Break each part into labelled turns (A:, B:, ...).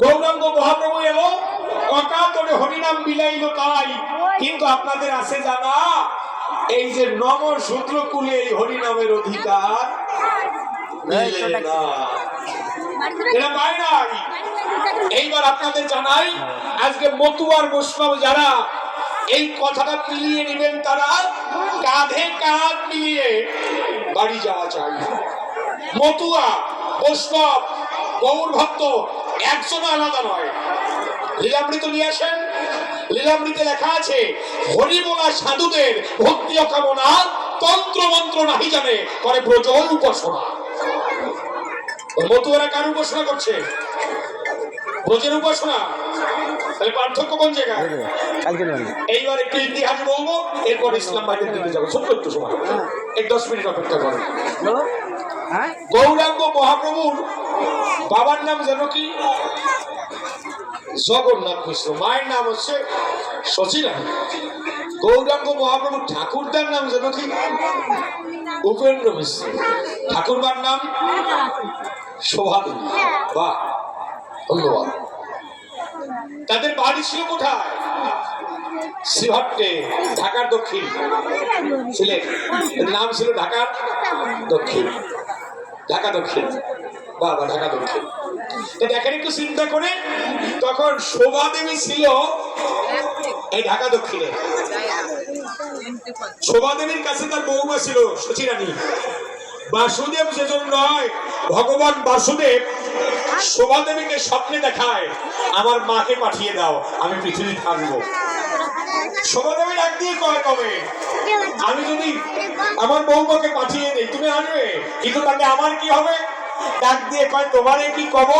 A: গৌরাঙ্গ মহাপ্রভু এলো, অকাতরে হরিনাম বিলাইল তাই। কিন্তু আপনাদের আছে জানা, এই যে নগর সূত্রকুলে এই হরিনামের অধিকার মিলে না, এরা পায় নাই। এইবার আপনাদের জানাই, আজকে মতুয়ার বৈষ্ণব যারা এই কথাটা মিলিয়ে নেবেন, তারা কাঁধে কাঁধ মিলিয়ে বাড়ি যাওয়া চাই। মতুয়া বৈষ্ণব গৌর ভক্ত একজন আলাদা নয়। লীলামৃত নিয়ে আসেন, লীলামৃতে লেখা আছে হরিবোলা সাধুদের ভক্তি কামনা, তন্ত্র মন্ত্র নাহি জানে করে ব্রজল উপাসনা। মতুয়ারা কার উপাসনা করছে? ব্রজের উপাসনা। তাহলে পার্থক্য কোন জায়গায়? এইবার একটু ইতিহাস বলবো, এরপর ইসলাম বাইরের দিকে যাবো। ছোট্ট একটু সময়, এক 10 মিনিট অপেক্ষা করেন। গৌরাঙ্গ মহাপ্রভুর বাবার নাম যেন কি? জগন্নাথ মিশ্র। মায়ের নাম হচ্ছে শচীরানী। গৌরাঙ্গ মহাপ্রভুর ঠাকুরদার নাম যেন কি? উপেন্দ্র মিশ্র। ঠাকুরবার নাম শোভাদেবী। বাহ, ধন্যবাদ। তাদের বাড়ি ছিল কোথায়? শ্রীহট্টে, ঢাকার দক্ষিণ। ছিলেন, নাম ছিল ঢাকার দক্ষিণ। ঢাকা দক্ষিণ, বাবা, ঢাকা দক্ষিণ। দেখেন একটু চিন্তা করে, তখন শোভাদেবী ছিল এই ঢাকা দক্ষিণে। শোভাদেবীর কাছে তার বৌমা ছিল শচীরানী। বাসুদেব যেজন নয়, ভগবান বাসুদেব শোভাদেবীকে স্বপ্নে দেখায়, আমার মাকে পাঠিয়ে দাও, আমি পৃথিবী থাকবো। শোভাদেবী ডাক দিয়ে কয়, কবে আমি যদি আমার বৌমাকে পাঠিয়ে দেই তুমি আসবে, কিন্তু তাকে আমার কি হবে? ডাক দিয়ে কয়, তোমারে কি কব,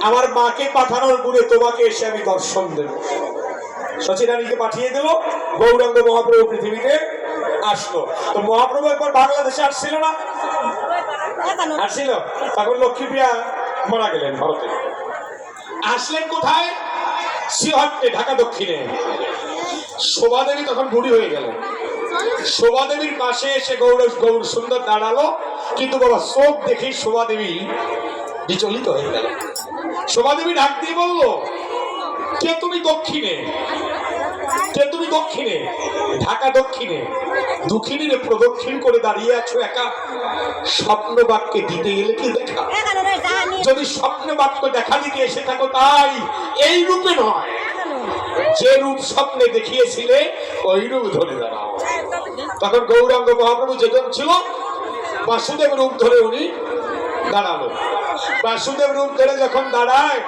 A: আমার মাকে পাঠানোর গুণে তোমাকে এসে আমি দর্শন দেব। শচীরানীকে পাঠিয়ে দিল, গৌরাঙ্গ মহাপ্রভু পৃথিবীতে আসলো। তো মহাপ্রভু একবার বাংলাদেশে আসছিল না? আসছিল। তখন লক্ষ্মীপ্রিয়া মারা গেলেন ভারতে। আসলেন কোথায়? শ্রীহট্টে, ঢাকা দক্ষিণে। শোভাদেবী তখন বুড়ি হয়ে গেল। শোভাদেবীর পাশে এসে গৌর সুন্দর দাঁড়ালো, কিন্তু বাবা চোখ দেখে শোভাদেবী বিচলিত হয়ে গেল। শোভাদেবী ডাক দিয়ে বলল, কে তুমি দক্ষিণে? কে তুমি দক্ষিণে? ঢাকা দক্ষিণে দক্ষিণে প্রদক্ষিণ করে দাঁড়িয়ে আছো একা। স্বপ্ন বাক্যে দিতে গেলে কি দেখা? যদি স্বপ্ন বাক্য দেখা দিতে এসে থাকো, তাই এই রূপে নয়, যে রূপ স্বপ্নে দেখিয়েছিলে ওই রূপ ধরে দাঁড়াও। তখন গৌরাঙ্গ মহাপ্রভু যেজন ছিল, বাসুদেব রূপ ধরে উনি দাঁড়ালো। বাসুদেব রূপ ধরে যখন দাঁড়ায়,